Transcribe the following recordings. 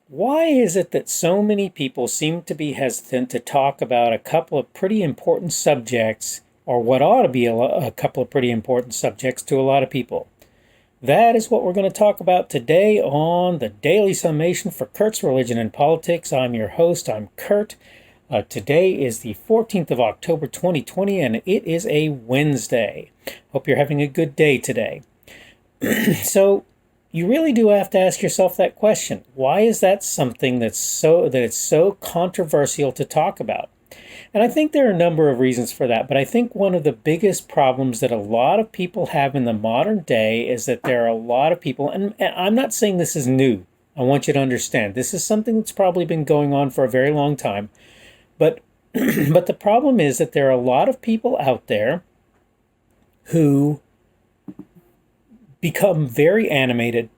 Why is it that so many people seem to be hesitant to talk about a couple of pretty important subjects, or what ought to be a couple of pretty important subjects to a lot of people? That is what we're going to talk about today on the Daily Summation for Kurt's Religion and Politics. I'm your host, I'm Kurt. Today is the 14th of October 2020, and it is a Wednesday. Hope you're having a good day today. So, you really do have to ask yourself that question. Why is that something that it's so controversial to talk about? And I think there are a number of reasons for that, but I think one of the biggest problems that a lot of people have in the modern day is that there are a lot of people, and I'm not saying this is new. I want you to understand this is something that's probably been going on for a very long time, but but the problem is that there are a lot of people out there who become very animated,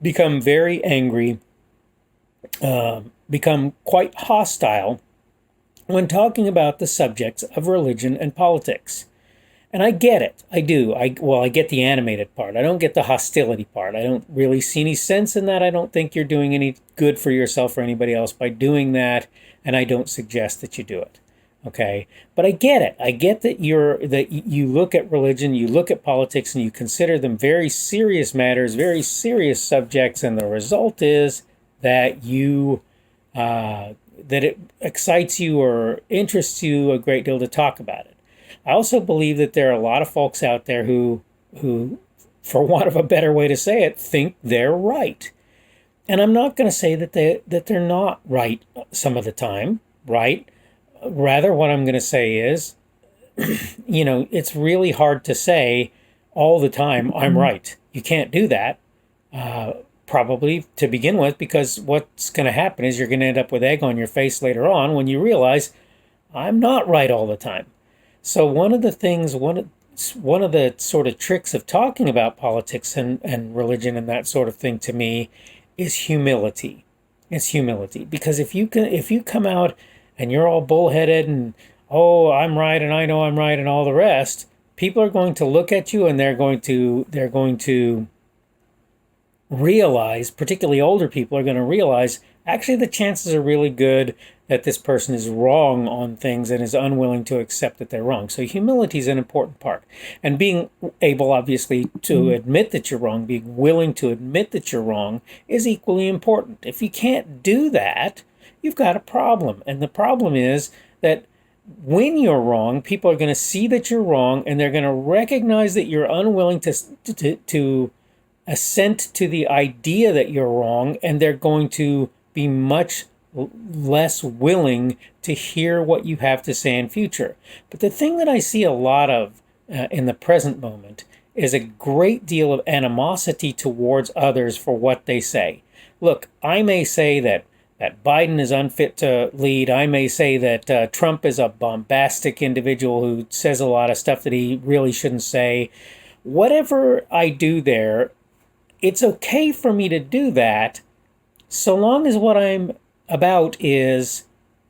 become very angry, become quite hostile when talking about the subjects of religion and politics. And I get it. I do. I get the animated part. I don't get the hostility part. I don't really see any sense in that. I don't think you're doing any good for yourself or anybody else by doing that, and I don't suggest that you do it. Okay, but I get it. I get that you look at religion, you look at politics, and you consider them very serious matters, very serious subjects, and the result is that that it excites you or interests you a great deal to talk about it. I also believe that there are a lot of folks out there who, for want of a better way to say it, think they're right. And I'm not going to say that they're not right some of the time, right? Rather, what I'm going to say is, it's really hard to say all the time, I'm right. You can't do that, probably to begin with, because what's going to happen is you're going to end up with egg on your face later on when you realize I'm not right all the time. So one of the sort of tricks of talking about politics and religion and that sort of thing to me is humility. It's humility. Because if you come out and you're all bullheaded and, oh, I'm right and I know I'm right and all the rest, people are going to look at you and they're going to realize, particularly older people are going to realize, actually the chances are really good that this person is wrong on things and is unwilling to accept that they're wrong. So humility is an important part. And being able, obviously, to admit that you're wrong, being willing to admit that you're wrong is equally important. If you can't do that, you've got a problem. And the problem is that when you're wrong, people are going to see that you're wrong, and they're going to recognize that you're unwilling to assent to the idea that you're wrong, and they're going to be much less willing to hear what you have to say in future. But the thing that I see a lot of in the present moment is a great deal of animosity towards others for what they say. Look, I may say that Biden is unfit to lead. I may say that Trump is a bombastic individual who says a lot of stuff that he really shouldn't say. Whatever I do there, it's okay for me to do that, so long as what I'm about is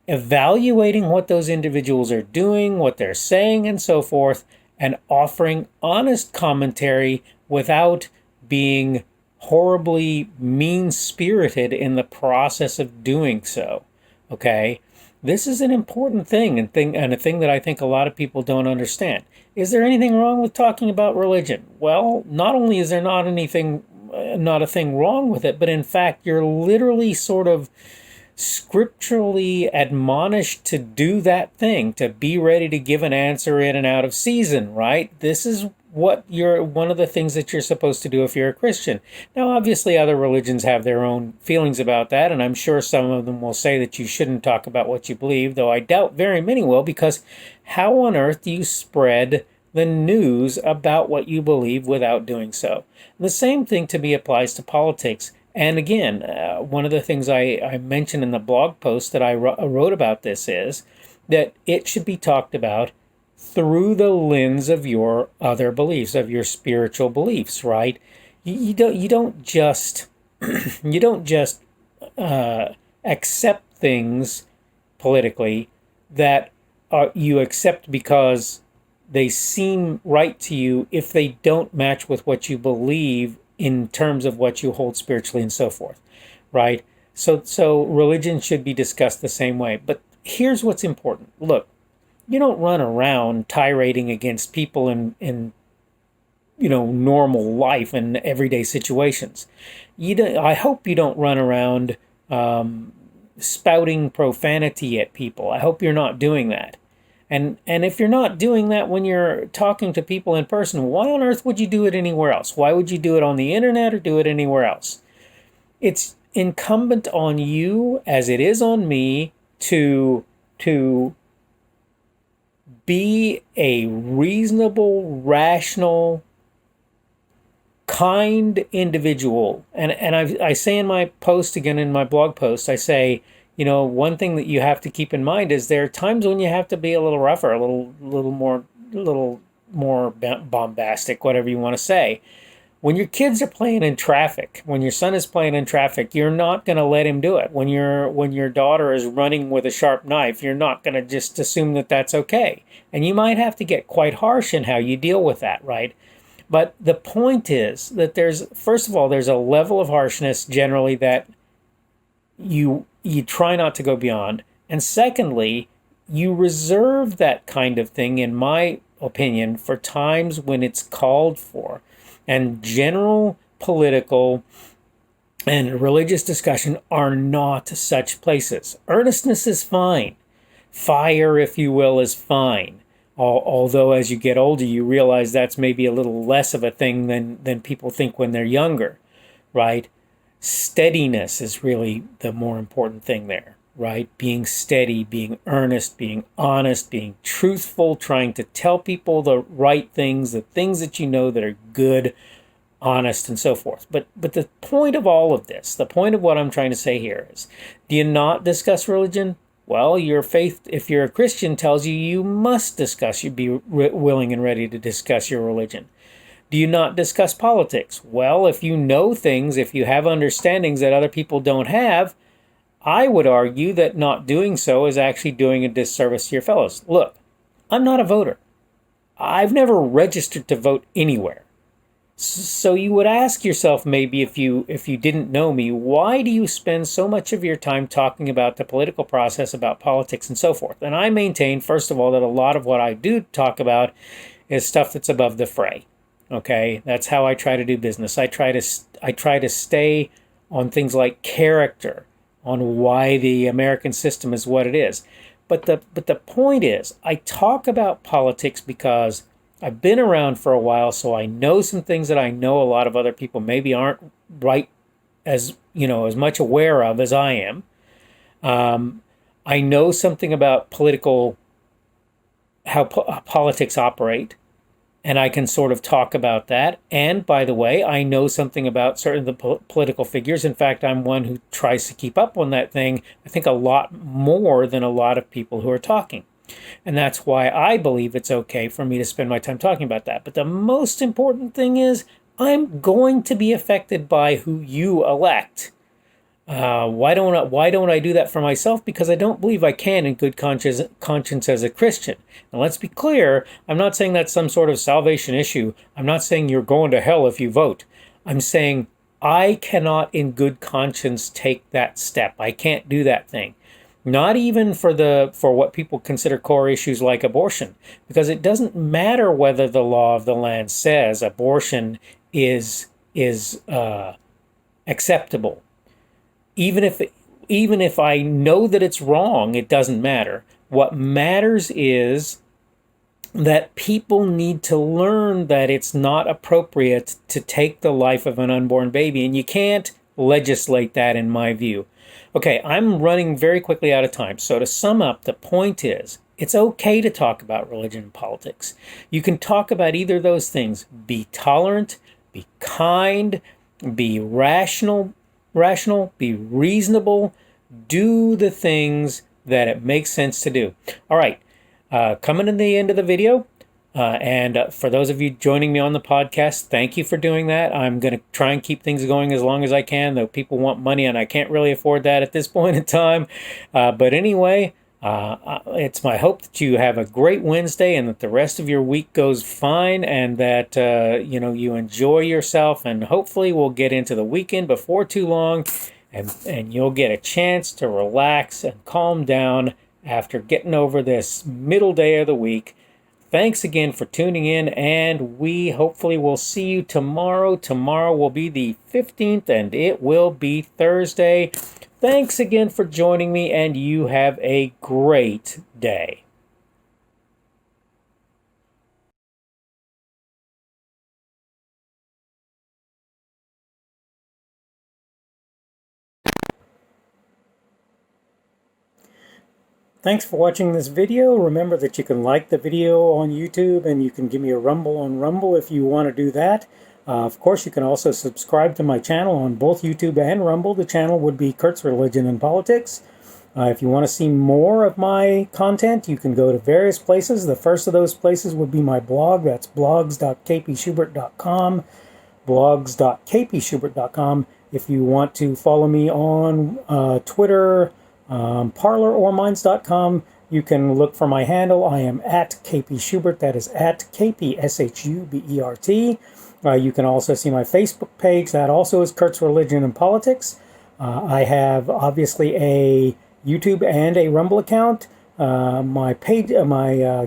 evaluating what those individuals are doing, what they're saying, and so forth, and offering honest commentary without being horribly mean-spirited in the process of doing so. Okay? This is an important thing and a thing that I think a lot of people don't understand. Is there anything wrong with talking about religion? Well, not only is there not a thing wrong with it, but in fact, you're literally sort of scripturally admonished to do that thing, to be ready to give an answer in and out of season, right? This is one of the things that you're supposed to do if you're a Christian. Now, obviously, other religions have their own feelings about that, and I'm sure some of them will say that you shouldn't talk about what you believe, though I doubt very many will, because how on earth do you spread the news about what you believe without doing so? And the same thing to me applies to politics. And again, one of the things I mentioned in the blog post that I wrote about this is that it should be talked about through the lens of your other beliefs, of your spiritual beliefs, right? You don't just accept things politically that you accept because they seem right to you if they don't match with what you believe in terms of what you hold spiritually and so forth, right? So religion should be discussed the same way. But here's what's important. Look, you don't run around tirading against people in normal life and everyday situations. I hope you don't run around spouting profanity at people. I hope you're not doing that. And if you're not doing that when you're talking to people in person, why on earth would you do it anywhere else? Why would you do it on the internet or do it anywhere else? It's incumbent on you, as it is on me, to be a reasonable, rational, kind individual. And I say in my post, again in my blog post, I say, one thing that you have to keep in mind is there are times when you have to be a little rougher, a little more bombastic, whatever you want to say. When your kids are playing in traffic, when your son is playing in traffic, you're not going to let him do it. When your daughter is running with a sharp knife, you're not going to just assume that that's okay. And you might have to get quite harsh in how you deal with that, right? But the point is that first of all, there's a level of harshness generally that you try not to go beyond. And secondly, you reserve that kind of thing, in my opinion, for times when it's called for. And general political and religious discussion are not such places. Earnestness is fine. Fire, if you will, is fine. Although as you get older, you realize that's maybe a little less of a thing than people think when they're younger, right? Steadiness is really the more important thing there, right? Being steady, being earnest, being honest, being truthful, trying to tell people the right things, the things that you know that are good, honest, and so forth. But the point of all of this, the point of what I'm trying to say here is, do you not discuss religion? Well, your faith, if you're a Christian, tells you you must discuss, you'd be willing and ready to discuss your religion. Do you not discuss politics? Well, if you know things, if you have understandings that other people don't have, I would argue that not doing so is actually doing a disservice to your fellows. Look, I'm not a voter. I've never registered to vote anywhere. So you would ask yourself, maybe if you didn't know me, why do you spend so much of your time talking about the political process, about politics, and so forth? And I maintain, first of all, that a lot of what I do talk about is stuff that's above the fray. Okay, that's how I try to do business. I try to stay on things like character, on why the American system is what it is. But the point is, I talk about politics because I've been around for a while, so I know some things that I know a lot of other people maybe aren't right as much aware of as I am. I know something about how politics operate, and I can sort of talk about that. And by the way, I know something about certain of the political figures. In fact, I'm one who tries to keep up on that thing, I think, a lot more than a lot of people who are talking. And that's why I believe it's okay for me to spend my time talking about that. But the most important thing is, I'm going to be affected by who you elect. Why don't I do that for myself? Because I don't believe I can in good conscience as a Christian. And let's be clear, I'm not saying that's some sort of salvation issue. I'm not saying you're going to hell if you vote. I'm saying I cannot in good conscience take that step. I can't do that thing. Not even for what people consider core issues like abortion, because it doesn't matter whether the law of the land says abortion is acceptable. Even if I know that it's wrong, it doesn't matter. What matters is that people need to learn that it's not appropriate to take the life of an unborn baby, and you can't legislate that, in my view. Okay, I'm running very quickly out of time. So to sum up, the point is, it's okay to talk about religion and politics. You can talk about either of those things. Be tolerant, be kind, be rational, be reasonable, do the things that it makes sense to do. All right, coming to the end of the video, and for those of you joining me on the podcast, thank you for doing that. I'm going to try and keep things going as long as I can, though people want money, and I can't really afford that at this point in time. But anyway, it's my hope that you have a great Wednesday and that the rest of your week goes fine, and that you enjoy yourself, and hopefully we'll get into the weekend before too long, and you'll get a chance to relax and calm down after getting over this middle day of the week. Thanks again for tuning in, and we hopefully will see you tomorrow. Tomorrow will be the 15th, and it will be Thursday. Thanks again for joining me, and you have a great day. Thanks for watching this video. Remember that you can like the video on YouTube, and you can give me a rumble on Rumble if you want to do that. Of course, you can also subscribe to my channel on both YouTube and Rumble. The channel would be Kurt's Religion and Politics. If you want to see more of my content, you can go to various places. The first of those places would be my blog. That's blogs.kpschubert.com, blogs.kpschubert.com. If you want to follow me on Twitter, Parler or Minds.com, you can look for my handle. I am at KP Schubert. That is at KPSHUBERT. You can also see my Facebook page. That also is Kurt's Religion and Politics. I have obviously a YouTube and a Rumble account. My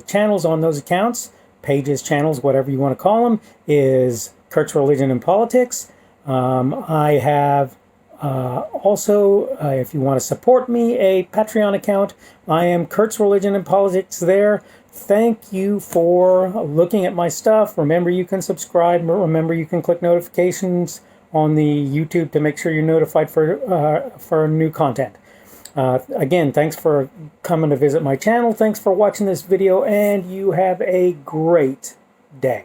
channels on those accounts, pages, channels, whatever you want to call them, is Kurt's Religion and Politics. I have also, if you want to support me, a Patreon account. I am Kurt's Religion and Politics there. Thank you for looking at my stuff. Remember, you can subscribe. Remember, you can click notifications on the YouTube to make sure you're notified for new content. Again, thanks for coming to visit my channel. Thanks for watching this video, and you have a great day.